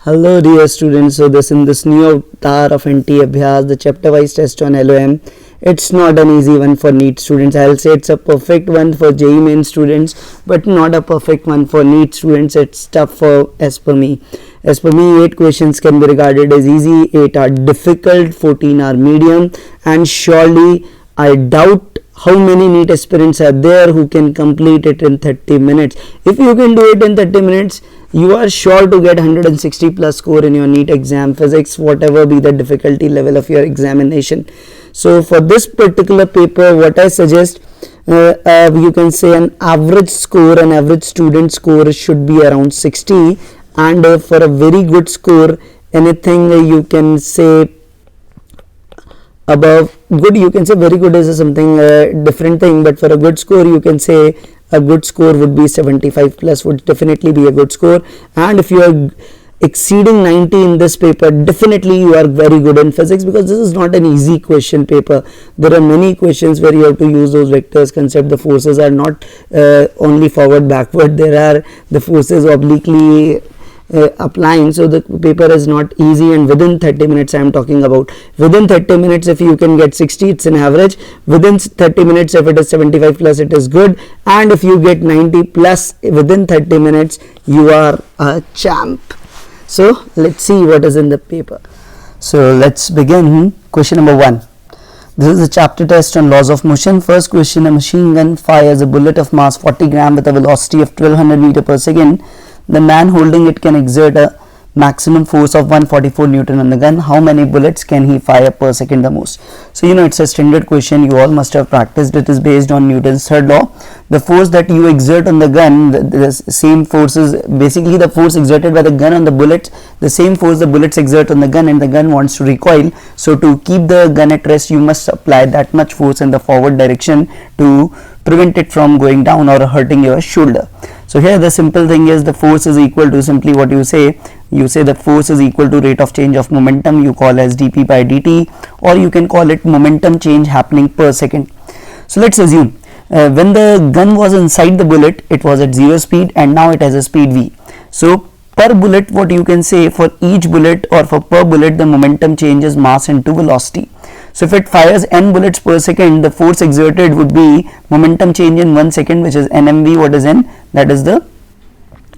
Hello dear students, so this in this new avatar of NT Abhyas, the chapter wise test on LOM. It's not an easy one for NEET students. I'll say it's a perfect one for JEE Main students, but not a perfect one for NEET students. It's tough for as per me. As per me, 8 questions can be regarded as easy, 8 are difficult, 14 are medium, and surely I doubt how many NEET aspirants are there who can complete it in 30 minutes. If you can do it in 30 minutes, you are sure to get 160 plus score in your NEET exam, physics, whatever be the difficulty level of your examination. So for this particular paper, what I suggest, you can say an average score, an average student score should be around 60, and for a very good score, anything you can say above good, you can say very good is something different thing, but for a good score you can say a good score would be 75 plus, would definitely be a good score. And if you are exceeding 90 in this paper, definitely you are very good in physics, because this is not an easy question paper. There are many questions where you have to use those vectors concept. The forces are not only forward backward, there are the forces obliquely applying, so the paper is not easy. And within 30 minutes I am talking about, within 30 minutes if you can get 60, it's an average. Within 30 minutes if it is 75 plus, it is good, and if you get 90 plus within 30 minutes, you are a champ. So let's see what is in the paper. So let's begin. Question number 1. This is a chapter test on laws of motion. First question: a machine gun fires a bullet of mass 40 gram with a velocity of 1200 meter per second. The man holding it can exert a maximum force of 144 Newton on the gun. How many bullets can he fire per second the most? So you know, it's a standard question, you all must have practiced. It is based on Newton's third law. The force that you exert on the gun, the same force is basically the force exerted by the gun on the bullet, the same force the bullets exert on the gun, and the gun wants to recoil. So to keep the gun at rest, you must apply that much force in the forward direction to prevent it from going down or hurting your shoulder. So here the simple thing is, the force is equal to simply what you say the force is equal to rate of change of momentum, you call as dp by dt, or you can call it momentum change happening per second. So let's assume when the gun was inside the bullet, it was at 0 speed, and now it has a speed v. So per bullet, what you can say, for each bullet or for per bullet, the momentum changes mass into velocity. So if it fires n bullets per second, the force exerted would be momentum change in 1 second, which is nmv. What is n? That is the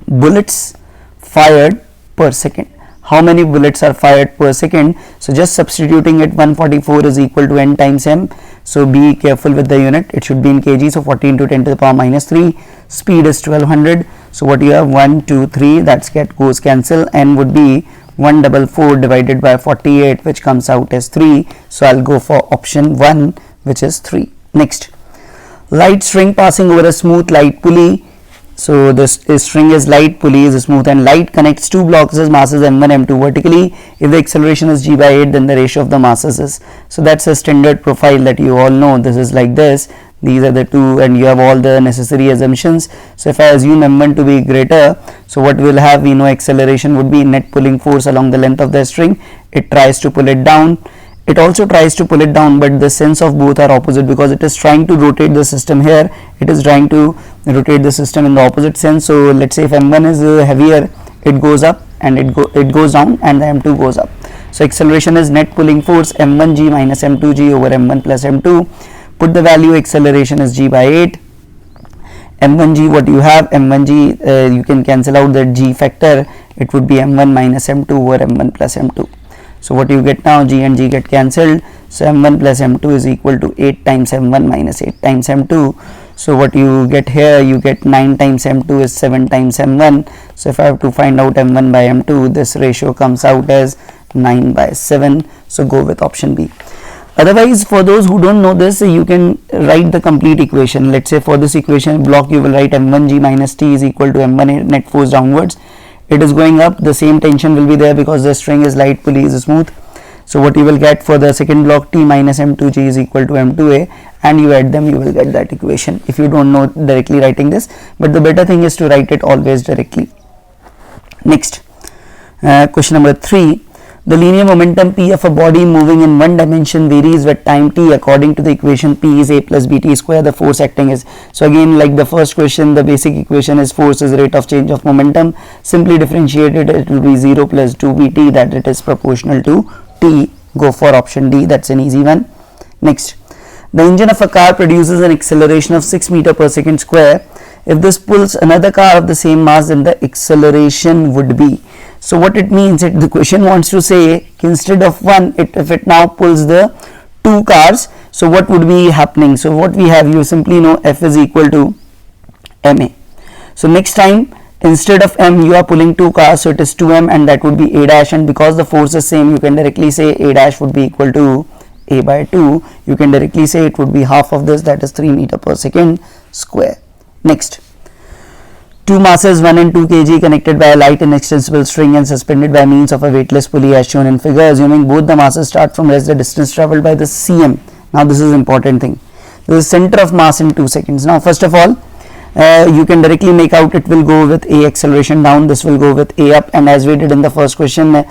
bullets fired per second. How many bullets are fired per second? So just substituting it, 144 is equal to n times m. So be careful with the unit, it should be in kg. So 40 into 10 to the power minus 3. Speed is 1200. So what you have, 1 2 3, that's goes cancel. N would be 144 divided by 48, which comes out as 3. So I'll go for option 1, which is 3. Next, light string passing over a smooth light pulley. So this string is light, pulley is smooth, and light connects two blocks as masses m1 m2 vertically. If the acceleration is g by 8, then the ratio of the masses is, so that's a standard profile that you all know. This is like this, these are the two, and you have all the necessary assumptions. So if I assume m1 to be greater, so what we'll have, we know acceleration would be net pulling force along the length of the string. It tries to pull it down, it also tries to pull it down, but the sense of both are opposite, because it is trying to rotate the system here, it is trying to rotate the system in the opposite sense. So let's say if m1 is heavier, it goes up, and it goes down, and the m2 goes up. So acceleration is net pulling force m1g minus m2g over m1 plus m2. Put the value, acceleration is g by 8. m1g, what you have, m1g, you can cancel out the g factor, it would be m1 minus m2 over m1 plus m2. So what you get now, g and g get cancelled, so m1 plus m2 is equal to 8 times m1 minus 8 times m2. So what you get here, you get 9 times m2 is 7 times m1. So if I have to find out m1 by m2, this ratio comes out as 9 by 7. So go with option B. Otherwise, for those who don't know this, you can write the complete equation. Let's say for this equation block, you will write m1g minus t is equal to m1 net force downwards. It is going up, the same tension will be there because the string is light, pulley is smooth. So what you will get for the second block, t minus m2g is equal to m2a, and you add them, you will get that equation, if you don't know directly writing this, but the better thing is to write it always directly. Next, question number 3. The linear momentum P of a body moving in one dimension varies with time t according to the equation P is a plus bt square. The force acting is, so again like the first question, the basic equation is force is rate of change of momentum. Simply differentiated, it will be 0 plus 2bt, that it is proportional to t. Go for option D, that's an easy one. Next, the engine of a car produces an acceleration of 6 meter per second square. If this pulls another car of the same mass, then the acceleration would be. So what it means, the question wants to say instead of one, if it now pulls the two cars, so what would be happening? So what we have, you simply know F is equal to ma. So next time instead of m you are pulling two cars, so it is 2m and that would be a dash, and because the force is same you can directly say a dash would be equal to a by 2. You can directly say it would be half of this, that is 3 meter per second square. Next, two masses 1 and 2 kg connected by a light inextensible string and suspended by means of a weightless pulley as shown in figure. Assuming both the masses start from rest, the distance traveled by the cm. Now this is important thing. This is center of mass in 2 seconds. Now first of all, you can directly make out it will go with a acceleration down, this will go with a up, and as we did in the first question, a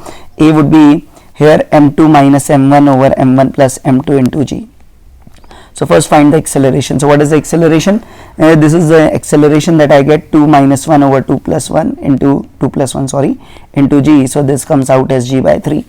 would be here m2 minus m1 over m1 plus m2 into g. So first find the acceleration. So what is the acceleration? This is the acceleration that I get 2 minus 1 over 2 plus 1 into 2 plus 1 into g. So this comes out as g by 3.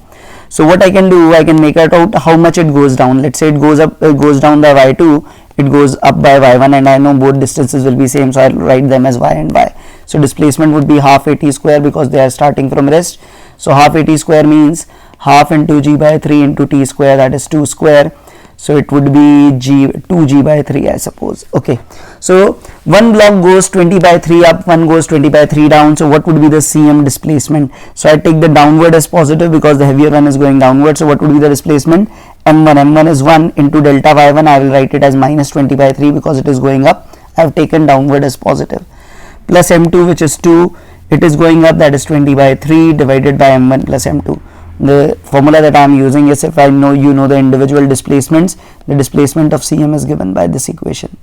So what I can do, I can make it out how much it goes down. Let's say it goes up, goes down by y2, it goes up by y1, and I know both distances will be same, so I'll write them as y and y. So displacement would be half at square because they are starting from rest. So half at square means half into g by 3 into t square, that is 2 square. So it would be 2g by 3, I suppose. Okay, so one block goes 20 by 3 up, one goes 20 by 3 down. So what would be the cm displacement? So I take the downward as positive because the heavier one is going downward. So what would be the displacement? m1 is 1 into delta y1. I will write it as minus 20 by 3 because it is going up. I have taken downward as positive, plus m2 which is 2, it is going up, that is 20 by 3 divided by m1 plus m2. The formula that I am using is, if I know you know the individual displacements, the displacement of cm is given by this equation,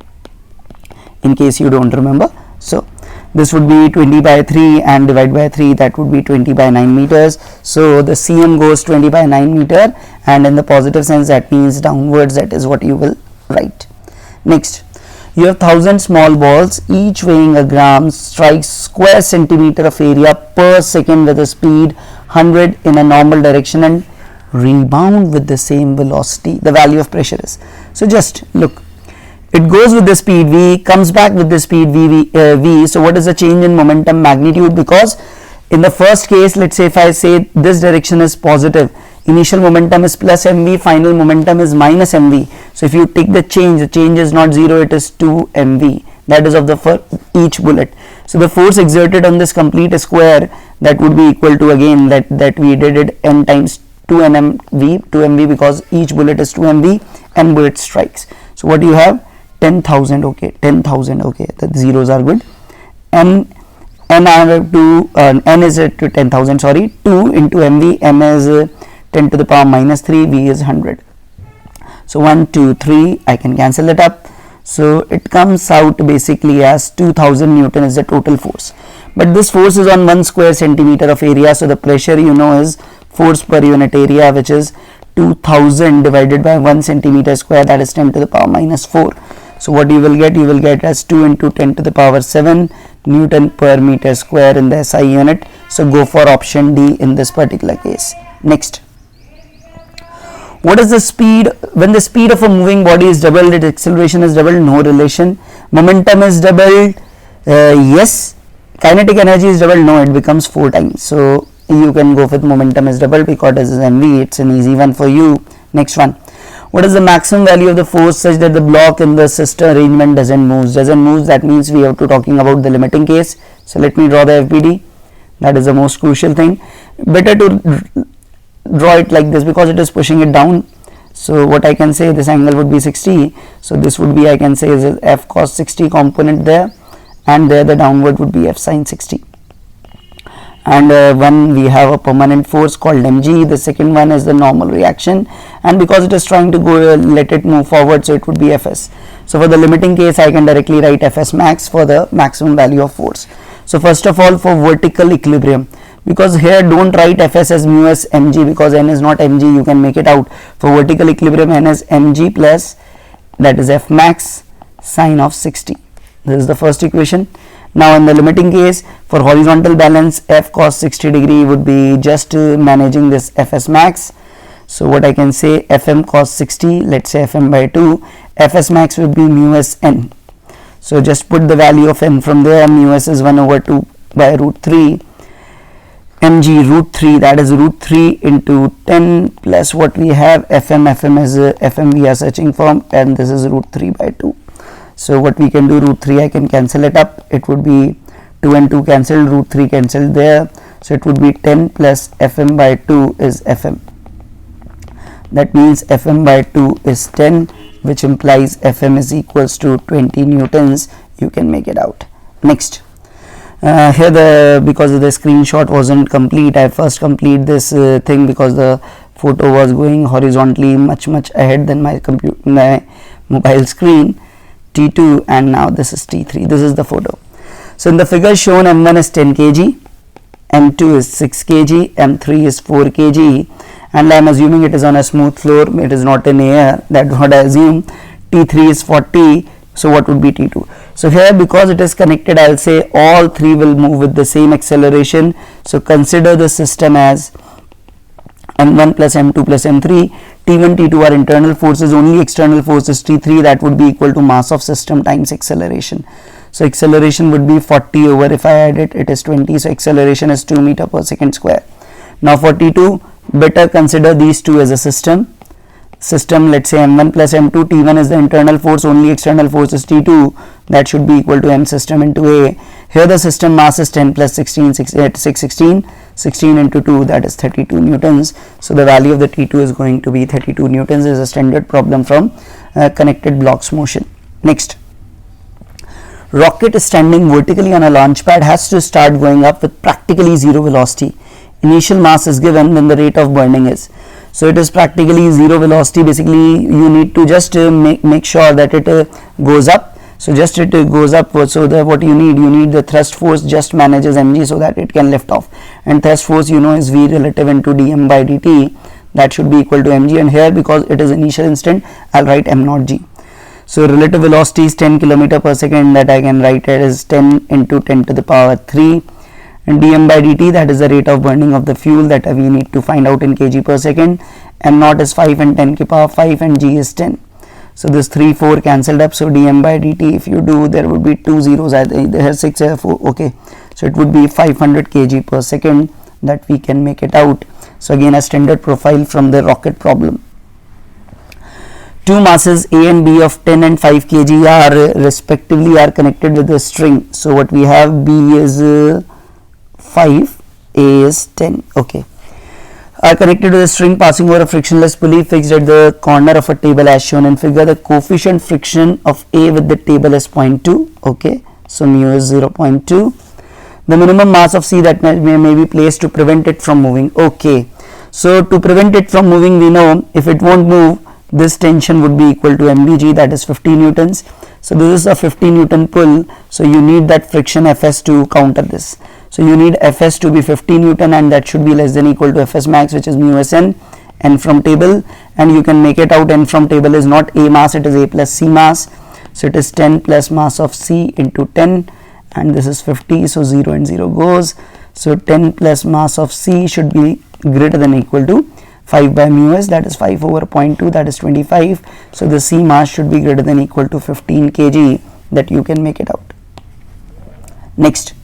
in case you don't remember. So this would be 20 by 3 and divide by 3, that would be 20 by 9 meters. So the cm goes 20 by 9 meter, and in the positive sense that means downwards, that is what you will write. Next, you have 1000 small balls each weighing a gram strikes square centimeter of area per second with a speed 100 in a normal direction and rebound with the same velocity. The value of pressure is, so just look, it goes with the speed v, comes back with the speed v. So what is the change in momentum magnitude? Because in the first case, let's say if I say this direction is positive, initial momentum is plus mv, final momentum is minus mv. So if you take the change is not 0, it is 2 mv, that is of the for each bullet. So the force exerted on this complete square, that would be equal to, again that we did it n times 2 mv because each bullet is 2 mv, n bullet strikes. So what you have, 10,000. okay, 10,000. okay, the zeros are good. N is to 10,000, sorry, 2 into mv, m is 10 to the power minus 3, v is 100. So 1 2 3, I can cancel it up. So it comes out basically as 2000 Newton is the total force, but this force is on 1 square centimeter of area. So the pressure you know is force per unit area, which is 2000 divided by 1 centimeter square, that is 10 to the power minus 4. So what you will get as 2 into 10 to the power 7 Newton per meter square in the SI unit. So go for option D in this particular case. Next, what is the speed? When the speed of a moving body is doubled, its acceleration is doubled, no relation. Momentum is doubled, yes. Kinetic energy is doubled, no, it becomes 4 times. So you can go with momentum is doubled because this is mv, it's an easy one for you. Next one, what is the maximum value of the force such that the block in the sister arrangement doesn't move? That means we have to talking about the limiting case. So let me draw the FBD, that is the most crucial thing. Better to draw it like this because it is pushing it down. So what I can say, this angle would be 60, so this would be, I can say, is f cos 60 component there, and there the downward would be f sin 60. And one we have a permanent force called mg, the second one is the normal reaction, and because it is trying to go let it move forward, so it would be fs. So for the limiting case I can directly write fs max for the maximum value of force. So first of all, for vertical equilibrium, because here don't write Fs as mu s mg, because n is not mg, you can make it out. For vertical equilibrium, n is mg plus, that is F max sine of 60. This is the first equation. Now in the limiting case, for horizontal balance, F cos 60 degree would be just managing this Fs max. So what I can say, Fm cos 60, let's say Fm by 2, Fs max will be mu s n. So just put the value of n from there, mu s is 1 over 2 by root 3, mg root 3, that is root 3 into 10 plus what we have, Fm is Fm we are searching for, and this is root 3 by 2. So what we can do, root 3 I can cancel it up, it would be 2 and 2 cancelled, root 3 cancelled there, so it would be 10 plus Fm by 2 is Fm. That means Fm by 2 is 10, which implies Fm is equals to 20 newtons. You can make it out. Next, here because the screenshot wasn't complete, I first complete this thing because the photo was going horizontally much ahead than my mobile screen. T2, and now this is T3. This is the photo. So in the figure shown, M1 is 10 kg, M2 is 6 kg, M3 is 4 kg, and I am assuming it is on a smooth floor, it is not in air, that's what I assume. T3 is 40, so what would be T2? So here, because it is connected, I will say all three will move with the same acceleration. So consider the system as M1 plus M2 plus M3. T1, T2 are internal forces, only external force is T3, that would be equal to mass of system times acceleration. So acceleration would be 40 over, if I add it, it is 20, so acceleration is 2 meter per second square. Now for T2, better consider these two as a system. Let's say M1 plus M2, T1 is the internal force, only external force is T2, that should be equal to M system into A. Here the system mass is 10 plus 16, 16 into 2, that is 32 newtons. So the value of the T2 is going to be 32 newtons. Is a standard problem from connected blocks motion. Next, rocket is standing vertically on a launch pad, has to start going up with practically zero velocity. Initial mass is given, then the rate of burning is. So it is practically zero velocity. Basically you need to just make sure that it goes up. So just it goes up, so that what you need the thrust force just manages mg so that it can lift off, and thrust force is v relative into dm by dt, that should be equal to mg, and here because it is initial instant I'll write m naught g. So relative velocity is 10 km per second, that I can write it as 10 into 10 to the power 3, and dm by dt, that is the rate of burning of the fuel that we need to find out in kg per second. M naught is 5 and 10 to the power 5, and g is 10. So this 3 4 cancelled up, so dm by dt, if you do, there would be 2 zeros, there are 6 4, okay, so it would be 500 kg per second, that we can make it out. So again a standard profile from the rocket problem. Two masses A and B of 10 and 5 kg are respectively are connected with a string. So what we have, B is 5, A is 10, okay, are connected to the string passing over a frictionless pulley fixed at the corner of a table as shown in figure. The coefficient friction of A with the table is 0.2, okay, so mu is 0.2. The minimum mass of C that may be placed to prevent it from moving, okay. So to prevent it from moving, we know if it won't move, this tension would be equal to mvg, that is 50 newtons. So this is a 50 Newton pull, so you need that friction Fs to counter this. So you need Fs to be 50 Newton, and that should be less than equal to Fs max, which is mu Sn, n from table, and you can make it out. N from table is not A mass, it is A plus C mass. So it is 10 plus mass of C into 10, and this is 50, so 0 and 0 goes. So 10 plus mass of C should be greater than equal to 5 by mu s, that is 5 over 0.2, that is 25. So the C mass should be greater than equal to 15 kg, that you can make it out. Next,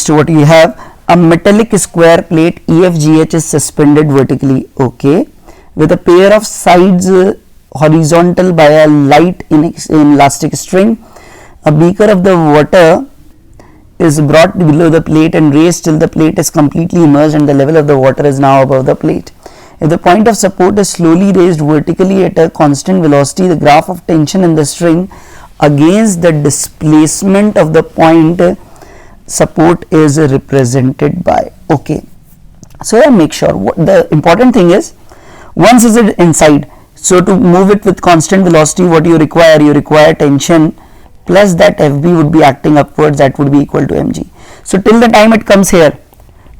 what we have, a metallic square plate EFGH is suspended vertically, okay, with a pair of sides horizontal by a light inelastic string. A beaker of the water is brought below the plate and raised till the plate is completely immersed and the level of the water is now above the plate. If the point of support is slowly raised vertically at a constant velocity, the graph of tension in the string against the displacement of the point support is represented by, okay. So make sure, what the important thing is, once is it inside, so to move it with constant velocity, what you require tension plus that Fb would be acting upwards, that would be equal to mg. So till the time it comes here,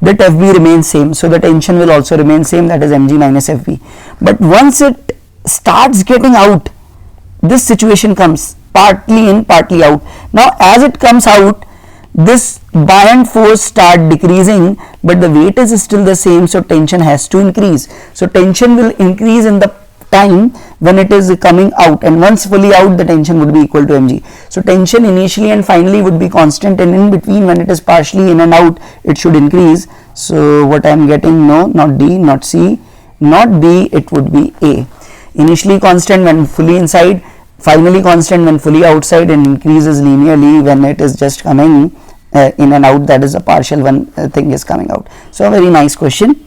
that FB remains same, so the tension will also remain same, that is mg minus FB. But once it starts getting out, this situation comes partly in, partly out. Now as it comes out, this buoyant force start decreasing, but the weight is still the same, so tension has to increase. So tension will increase in the time when it is coming out, and once fully out, the tension would be equal to mg. So tension initially and finally would be constant, and in between when it is partially in and out, it should increase. So what I am getting, no, not D, not C, not B, it would be A. Initially constant when fully inside, finally constant when fully outside, and increases linearly when it is just coming in and out, that is a partial one thing is coming out. So a very nice question.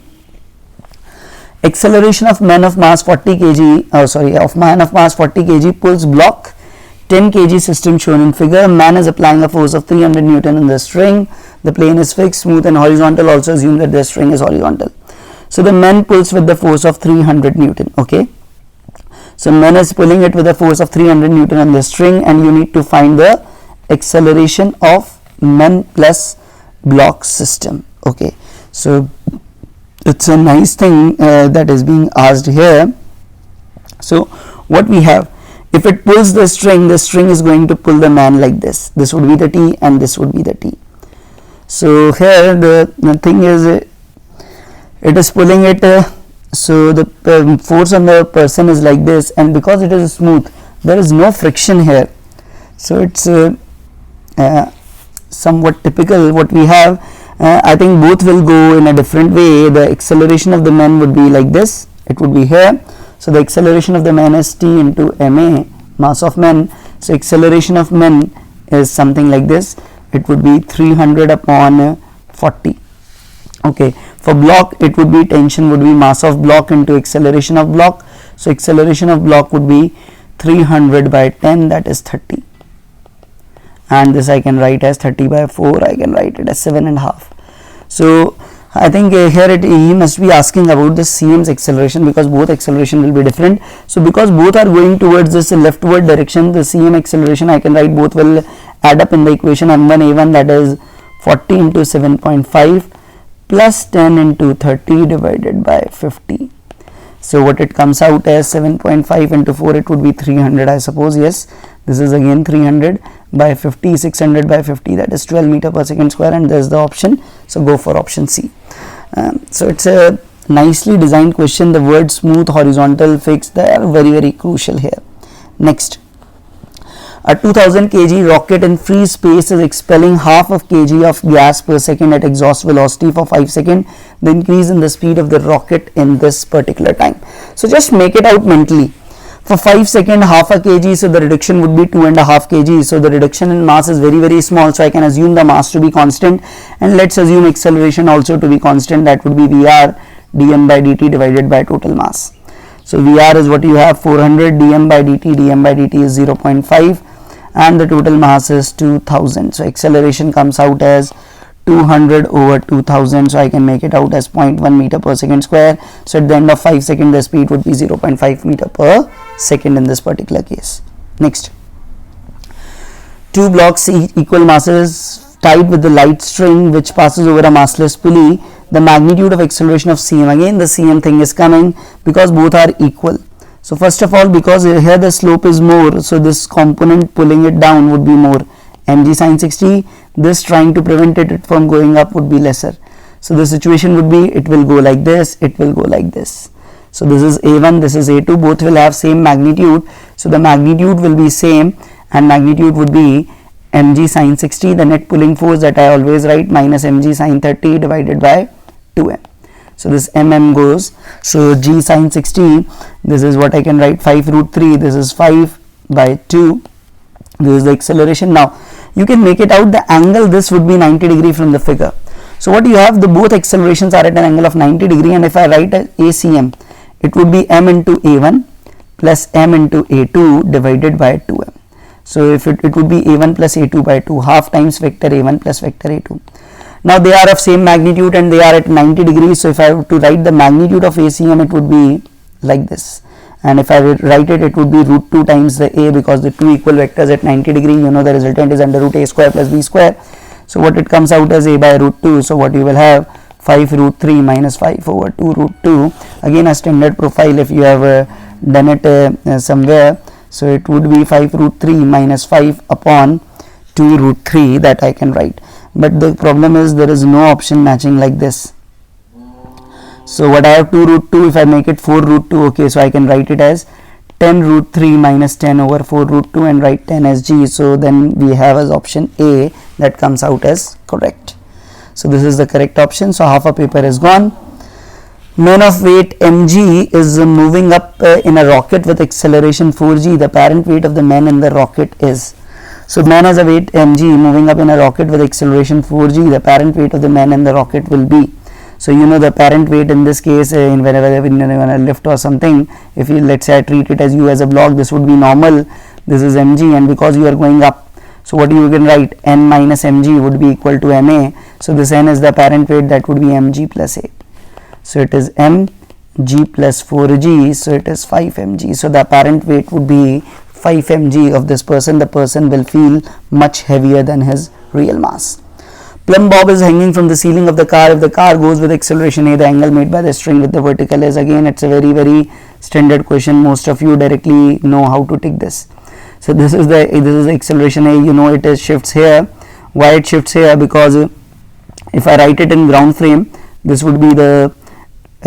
Acceleration of man of mass 40 kg, of man of mass 40 kg pulls block 10 kg system shown in figure. Man is applying a force of 300 Newton in the string. The plane is fixed, smooth and horizontal. Also assume that the string is horizontal. So the man pulls with the force of 300 Newton. Okay. So man is pulling it with a force of 300 Newton on the string, and you need to find the acceleration of man plus block system. Okay. So it's a nice thing that is being asked here. So what we have, if it pulls the string is going to pull the man like this. This would be the T and this would be the T. So here the thing is, it is pulling it, so the force on the person is like this, and because it is smooth, there is no friction here. So it's somewhat typical what we have. I think both will go in a different way. The acceleration of the man would be like this, it would be here. So the acceleration of the man is T into ma, mass of man. So acceleration of man is something like this, it would be 300 upon 40. Okay, for block it would be, tension would be mass of block into acceleration of block. So acceleration of block would be 300 by 10, that is 30. And this I can write as 30 by 4, I can write it as 7.5. So I think here he must be asking about the CM's acceleration, because both acceleration will be different. So because both are going towards this leftward direction, the CM acceleration I can write both will add up in the equation m1 a1, that is 40 into 7.5 plus 10 into 30 divided by 50. So what it comes out as 7.5 into 4, it would be 300, I suppose. Yes, this is again 300 by 50, 600 by 50, that is 12 meter per second square, and there's the option. So go for option C. So it's a nicely designed question. The word smooth, horizontal, fixed, they are very crucial here. Next, a 2000 kg rocket in free space is expelling half of kg of gas per second at exhaust velocity for 5 seconds. The increase in the speed of the rocket in this particular time. So just make it out mentally. For 5 seconds, half a kg, so the reduction would be 2.5 kg. So the reduction in mass is very small, so I can assume the mass to be constant, and let's assume acceleration also to be constant, that would be Vr dm by dt divided by total mass. So Vr is what you have, 400, dm by dt is 0.5, and the total mass is 2000. So acceleration comes out as 200 over 2000, so I can make it out as 0.1 meter per second square. So at the end of 5 seconds, the speed would be 0.5 meter per second in this particular case. Next, two blocks equal masses tied with the light string which passes over a massless pulley. The magnitude of acceleration of CM, again the CM thing is coming because both are equal. So first of all, because here the slope is more, so this component pulling it down would be more, mg sin 60. This trying to prevent it from going up would be lesser. So the situation would be, it will go like this, it will go like this. So this is A1, this is A2, both will have same magnitude. So the magnitude will be same, and magnitude would be mg sin 60, the net pulling force that I always write, minus mg sin 30 divided by 2m. So this mm goes, so g sin 60, this is what I can write, 5 root 3, this is 5 by 2, this is the acceleration. Now you can make it out, the angle this would be 90 degree from the figure. So what you have, the both accelerations are at an angle of 90 degree, and if I write ACM, it would be m into A1 plus m into A2 divided by 2m. So if it would be A1 plus A2 by 2, half times vector A1 plus vector A2. Now they are of same magnitude and they are at 90 degrees. So if I were to write the magnitude of ACM, it would be like this. And if I would write it, it would be root 2 times the A, because the two equal vectors at 90 degree, you know the resultant is under root A square plus B square. So what it comes out as a by root 2. So what you will have 5 root 3 minus 5 over 2 root 2. Again a standard profile if you have done it somewhere. So it would be 5 root 3 minus 5 upon 2 root 3 that I can write. But the problem is there is no option matching like this. So what I have 2 root 2, if I make it 4 root 2, okay, so I can write it as 10 root 3 minus 10 over 4 root 2 and write 10 as g. So then we have as option A that comes out as correct. So this is the correct option. So half a paper is gone. Man of weight mg is moving up in a rocket with acceleration 4g. The apparent weight of the man in the rocket is. So man has a weight mg moving up in a rocket with acceleration 4g. The apparent weight of the man in the rocket will be. So you know the apparent weight in this case, in whenever in a lift or something, if you, let's say I treat it as u as a block, this would be normal. This is mg, and because you are going up, so what you can write, n minus mg would be equal to ma. So this n is the apparent weight, that would be mg plus a. So it is mg plus 4g, so it is 5 mg. So the apparent weight would be 5 mg of this person. The person will feel much heavier than his real mass. Plumb bob is hanging from the ceiling of the car. If the car goes with acceleration a, the angle made by the string with the vertical is. Again, it's a very standard question. Most of you directly know how to take this. So this is the acceleration a. You know it is shifts here. Why it shifts here? Because if I write it in ground frame, this would be the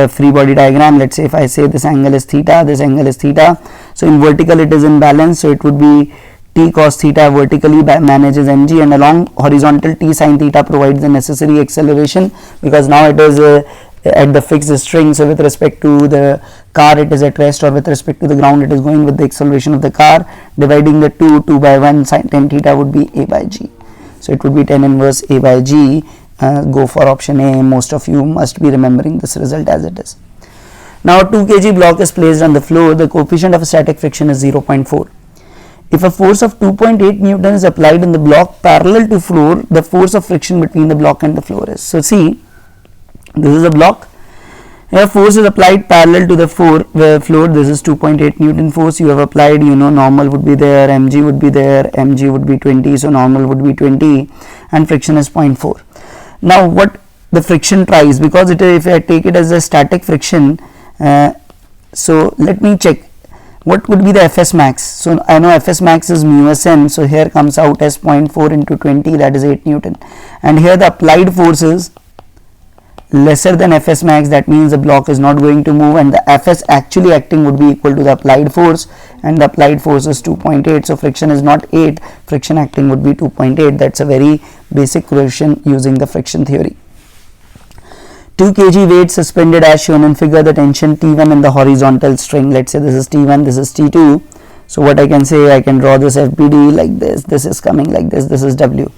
free body diagram. Let's say if I say this angle is theta, this angle is theta. So in vertical it is in balance. So it would be t cos theta vertically manages mg, and along horizontal t sin theta provides the necessary acceleration, because now it is at the fixed string. So with respect to the car it is at rest, or with respect to the ground it is going with the acceleration of the car. Dividing the 2 by 1 sin tan theta would be a by g. So it would be tan inverse a by g. Go for option A. Most of you must be remembering this result as it is. Now a 2 kg block is placed on the floor. The coefficient of static friction is 0.4. If a force of 2.8 Newton is applied in the block parallel to floor, the force of friction between the block and the floor is. So see, this is a block. Here force is applied parallel to the floor. This is 2.8 Newton force you have applied. You know normal would be there, mg would be there, mg would be 20, so normal would be 20, and friction is 0.4. Now what the friction tries, because it is, if I take it as a static friction, so let me check what would be the Fs max. So I know Fs max is mu Sn, so here comes out as 0.4 into 20, that is 8 Newton, and here the applied force is lesser than Fs max. That means the block is not going to move, and the Fs actually acting would be equal to the applied force, and the applied force is 2.8. so friction is not 8, friction acting would be 2.8. That's a very basic question using the friction theory. 2 kg weight suspended as shown in figure. The tension T1 in the horizontal string. Let's say this is T1, this is T2. So what I can say, I can draw this FBD like this. This is coming like this. This is W.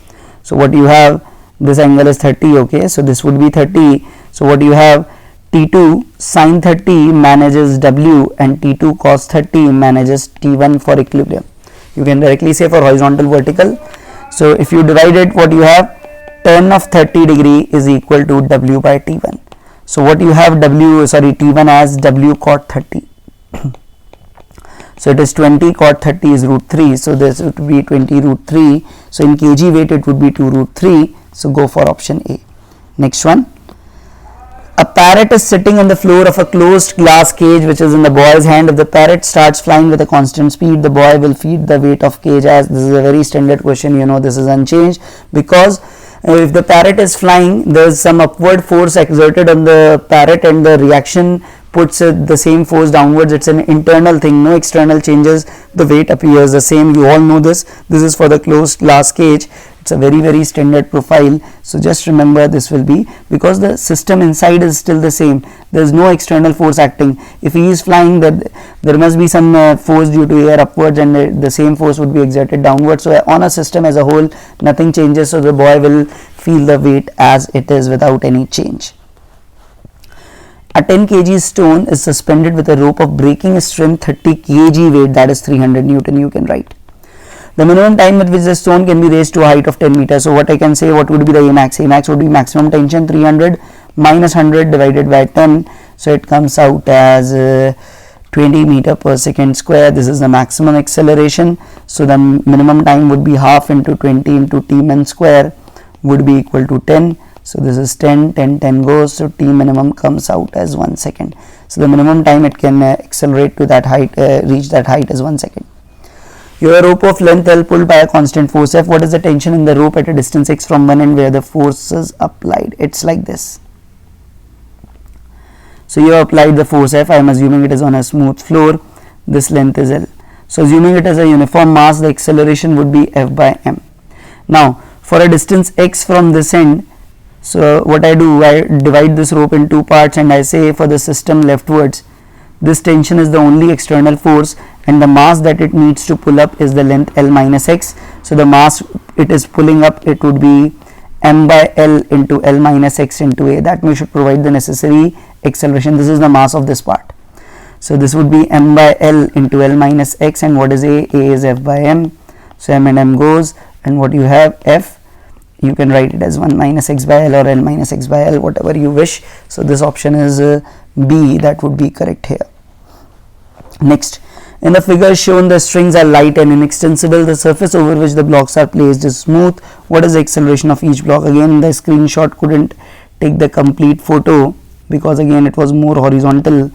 So what you have, this angle is 30. Okay, so this would be 30. So what you have, T2 sin 30 manages W, and T2 cos 30 manages T1 for equilibrium. You can directly say for horizontal vertical. So if you divide it, what you have, tan of 30 degree is equal to W by T1. So what you have, T1 as W cot 30. So it is 20 cot 30 is root 3. So this would be 20 root 3. So in kg weight it would be 2 root 3. So go for option A. Next one. A parrot is sitting on the floor of a closed glass cage which is in the boy's hand. If the parrot starts flying with a constant speed, the boy will feed the weight of cage as. This is a very standard question. You know this is unchanged, because if the parrot is flying, there is some upward force exerted on the parrot, and the reaction puts the same force downwards. It's an internal thing, no external changes. The weight appears the same. You all know this. This is for the closed glass cage. It's a very standard profile. So just remember this will be, because the system inside is still the same. There is no external force acting. If he is flying, there must be some force due to air upwards, and the same force would be exerted downwards. So on a system as a whole, nothing changes. So the boy will feel the weight as it is without any change. A 10 kg stone is suspended with a rope of breaking strength 30 kg weight, that is 300 Newton. You can write. The minimum time at which the stone can be raised to a height of 10 meters. So what I can say, what would be the Amax? Amax would be maximum tension 300 minus 100 divided by 10. So it comes out as 20 meter per second square. This is the maximum acceleration. So the minimum time would be half into 20 into T min square would be equal to 10. So this is 10, 10, 10 goes, so T minimum comes out as 1 second. So the minimum time it can accelerate to that height, reach that height is 1 second. Your rope of length L pulled by a constant force F. What is the tension in the rope at a distance x from one end where the force is applied? It's like this. So you have applied the force F. I am assuming it is on a smooth floor. This length is L. So assuming it as a uniform mass, the acceleration would be F by m. Now for a distance x from this end, so what I do, I divide this rope in two parts and I say for the system leftwards, this tension is the only external force and the mass that it needs to pull up is the length L minus x. So the mass it is pulling up, it would be m by L into L minus x into a. That should provide the necessary acceleration. This is the mass of this part. So this would be m by L into L minus x, and what is a? A is F by m. So m and m goes, and what you have F, you can write it as 1 minus x by L or L minus x by L, whatever you wish. So this option is B, that would be correct here. Next, in the figure shown, the strings are light and inextensible. The surface over which the blocks are placed is smooth. What is the acceleration of each block? Again, the screenshot couldn't take the complete photo because again it was more horizontal,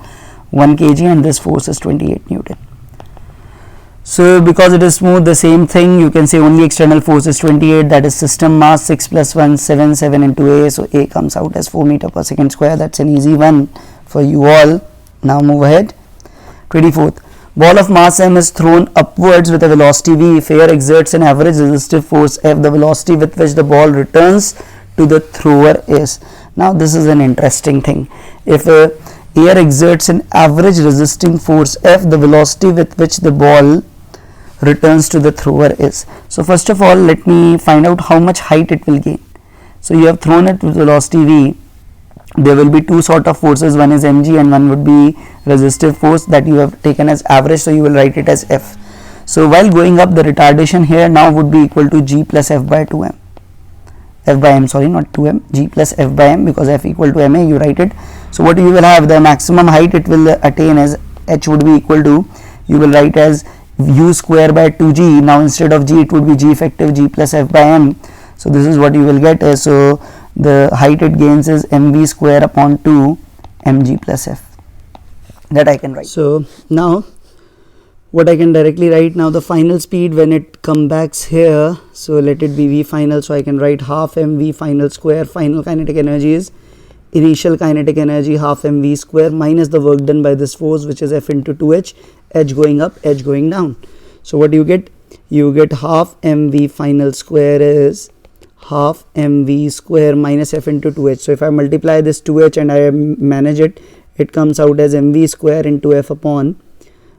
1 kg, and this force is 28 Newton. So because it is smooth, the same thing, you can say only external force is 28, that is system mass 6 plus 1, 7, 7 into A. So A comes out as 4 meter per second square. That's an easy one for you all. Now move ahead. 24th. Ball of mass m is thrown upwards with a velocity v. If air exerts an average resistive force F, the velocity with which the ball returns to the thrower is. Now this is an interesting thing. If air exerts an average resisting force F, the velocity with which the ball returns to the thrower is. So first of all, let me find out how much height it will gain. So you have thrown it with velocity v. There will be two sort of forces, one is mg and one would be resistive force that you have taken as average, so you will write it as F. So while going up, the retardation here now would be equal to g plus F by 2m. F by m, sorry, not 2m, g plus F by m, because F equal to ma, you write it. So what you will have, the maximum height it will attain as h would be equal to, you will write as u square by 2g. Now instead of g it would be g effective g plus F by m. So this is what you will get. So the height it gains is mv square upon 2 mg plus F. That I can write. So now what I can directly write, now the final speed when it comes back here, so let it be v final, so I can write half mv final square. Final kinetic energy is initial kinetic energy half mv square minus the work done by this force, which is F into 2h, h going up, h going down. So what do you get? You get half mv final square is half mv square minus F into 2h. So if I multiply this 2h and I manage it, it comes out as mv square into F upon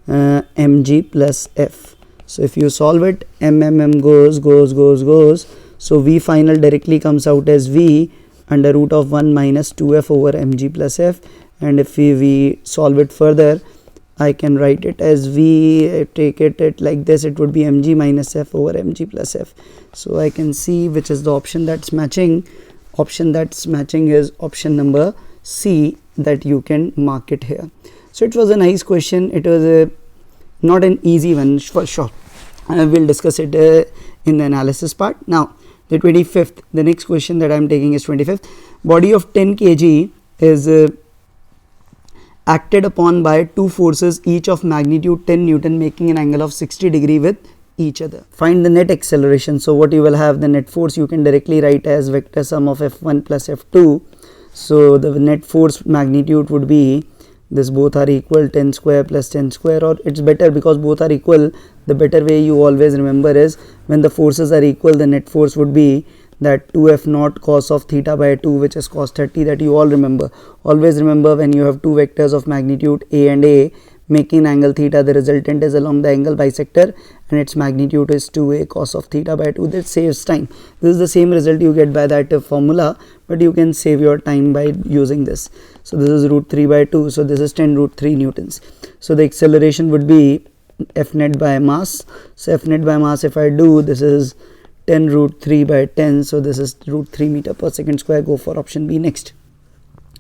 mg plus F. So if you solve it, goes. So v final directly comes out as v under root of 1 minus 2f over mg plus F. And if we solve it further, I can write it as v, take it like this, it would be mg minus F over mg plus F. So I can see which is the option that's matching. Option that's matching is option number C, that you can mark it here. So it was a nice question. It was not an easy one for sure. I will discuss it in the analysis part. Now the 25th, the next question that I am taking is 25th. Body of 10 kg is acted upon by two forces, each of magnitude 10 Newton, making an angle of 60 degree with each other. Find the net acceleration. So what you will have, the net force you can directly write as vector sum of F1 plus F2. So the net force magnitude would be, this both are equal, 10 square plus 10 square, or it's better because both are equal, the better way you always remember is when the forces are equal, the net force would be that 2f naught cos of theta by 2, which is cos 30, that you all remember. Always remember when you have two vectors of magnitude a and a making angle theta, the resultant is along the angle bisector and its magnitude is 2a cos of theta by 2. That saves time. This is the same result you get by that formula, but you can save your time by using this. So this is root 3 by 2, so this is 10 root 3 newtons. So the acceleration would be F net by mass. So F net by mass, if I do, this is 10 root 3 by 10, so this is root 3 meter per second square. Go for option B next.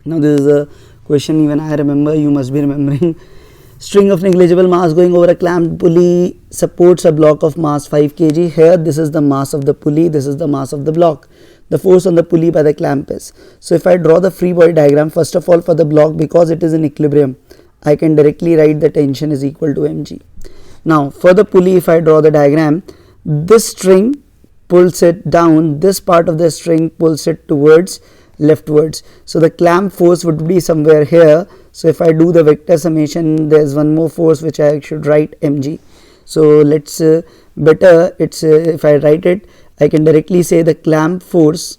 Now this is a question even I remember, you must be remembering. String of negligible mass going over a clamped pulley supports a block of mass 5 kg. Here this is the mass of the pulley, this is the mass of the block. the force on the pulley by the clamp is. So if I draw the free body diagram, first of all for the block, because it is in equilibrium, I can directly write the tension is equal to mg. Now for the pulley, if I draw the diagram, this string pulls it down, this part of the string pulls it towards leftwards, so the clamp force would be somewhere here. So if I do the vector summation, there's one more force which I should write mg. So let's better it's if I write it, I can directly say the clamp force,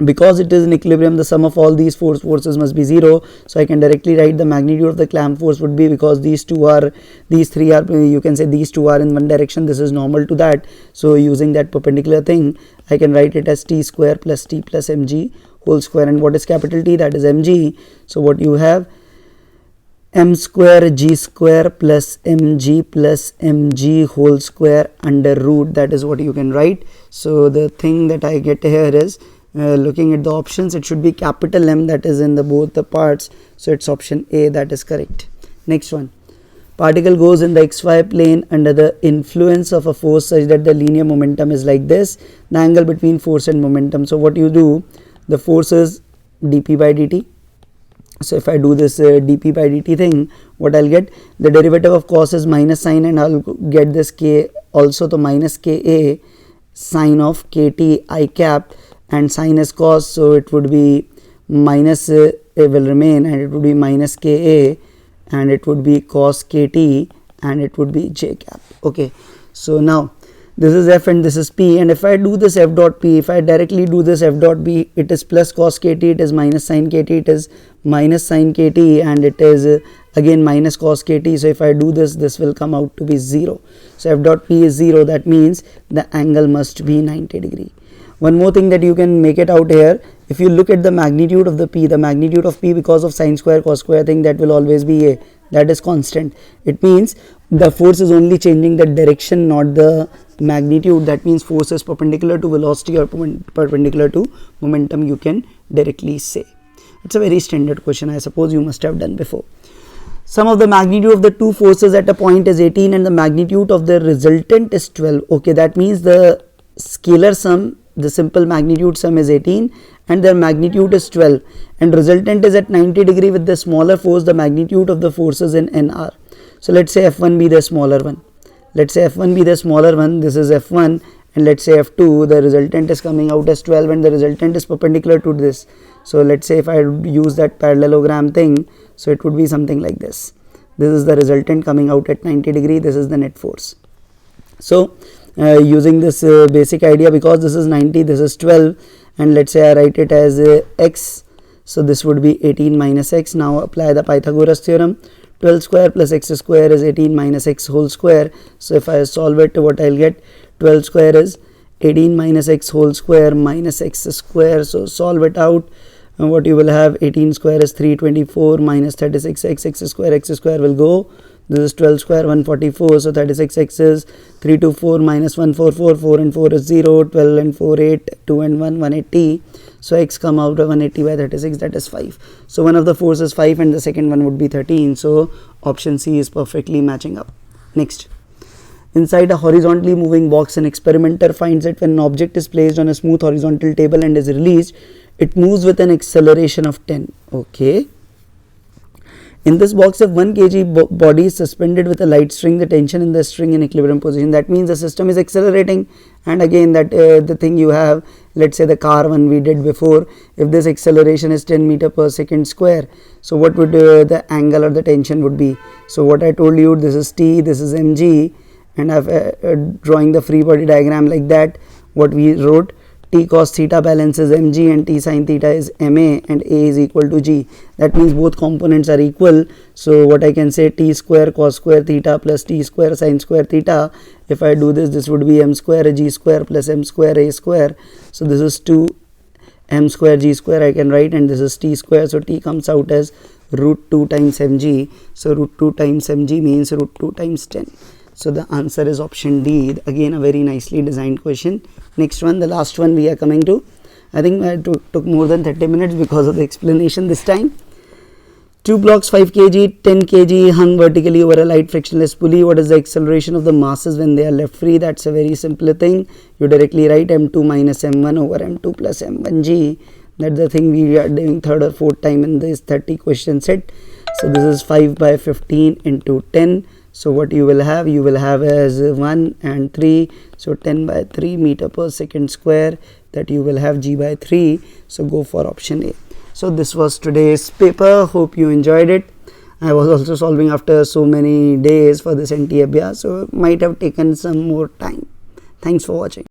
because it is in equilibrium, the sum of all these forces must be 0. So I can directly write the magnitude of the clamp force would be, because these three are, you can say these two are in one direction, this is normal to that. So using that perpendicular thing, I can write it as t square plus t plus mg whole square. And what is capital T? That is mg. So what you have, m square g square plus mg whole square under root. That is what you can write. So the thing that I get here is, looking at the options, it should be capital M, that is in the both the parts. So it's option A, that is correct. Next one, particle goes in the xy plane under the influence of a force such that the linear momentum is like this, the angle between force and momentum. So what you do, the force is dp by dt. So if I do this dp by dt thing, what I'll get, the derivative of cos is minus sine, and I'll get this k also, to minus ka sine of kt I cap, and sine is cos, so it would be minus it will remain, and it would be minus ka, and it would be cos kt, and it would be j cap. Okay, so now this is f and this is p, and if I do this f dot p, if I directly do this f dot p, it is plus cos kt, it is minus sine kt, it is minus sine kt, and it is again minus cos kt. So if I do this, this will come out to be 0. So f dot p is 0, that means the angle must be 90 degree. One more thing that you can make it out here, if you look at the magnitude of the p, the magnitude of p, because of sine square cos square thing, that will always be a, that is constant. It means the force is only changing the direction, not the magnitude. That means force is perpendicular to velocity or perpendicular to momentum, you can directly say. It's a very standard question, I suppose you must have done before. Sum of the magnitude of the two forces at a point is 18 and the magnitude of the resultant is 12. Okay, that means the scalar sum, the simple magnitude sum is 18 and their magnitude is 12, and resultant is at 90 degree with the smaller force, the magnitude of the forces in nr. So let's say f1 be the smaller one, let's say f1 be the smaller one, this is f1, and let's say f2, the resultant is coming out as 12 and the resultant is perpendicular to this. So let's say if I use that parallelogram thing, so it would be something like this. This is the resultant coming out at 90 degree, this is the net force. So using this basic idea, because this is 90, this is 12, and let's say I write it as x, so this would be 18 minus x. Now apply the Pythagoras theorem, 12 square plus x square is 18 minus x whole square. So if I solve it, what I'll get, 12 square is 18 minus x whole square minus x square. So solve it out, and what you will have, 18 square is 324 minus 36 x square will go, this is 12 square 144, so 36x is 324 minus 144, 4 and 4 is 0, 12 and 4 8, 2 and 1 180, so x come out of 180 by 36, that is 5. So one of the forces 5 and the second one would be 13, so option C is perfectly matching up. Next, inside a horizontally moving box, an experimenter finds that when an object is placed on a smooth horizontal table and is released, it moves with an acceleration of 10. Okay. In this box, if 1 kg body is suspended with a light string, the tension in the string in equilibrium position. That means the system is accelerating, and again that the thing you have, let's say the car one we did before, if this acceleration is 10 meter per second square, so what would the angle or the tension would be? So what I told you, this is T, this is mg, and I've drawing the free body diagram like that. What we wrote, T cos theta balances mg and T sin theta is ma, and a is equal to g. That means both components are equal. So what I can say, T square cos square theta plus T square sin square theta. If I do this, this would be m square g square plus m square a square. So this is 2 m square g square I can write, and this is T square. So T comes out as root 2 times mg. So root 2 times mg means root 2 times 10. So the answer is option D. Again, a very nicely designed question. Next one, the last one we are coming to. I think I took more than 30 minutes because of the explanation this time. Two blocks 5 kg, 10 kg hung vertically over a light frictionless pulley. What is the acceleration of the masses when they are left free? That's a very simple thing. You directly write m2 minus m1 over m2 plus m1g. That's the thing we are doing third or fourth time in this 30 question set. So this is 5 by 15 into 10. So what you will have as 1 and 3. So 10 by 3 meter per second square, that you will have g by 3. So go for option A. So this was today's paper. Hope you enjoyed it. I was also solving after so many days for this NT Abhyas, so might have taken some more time. Thanks for watching.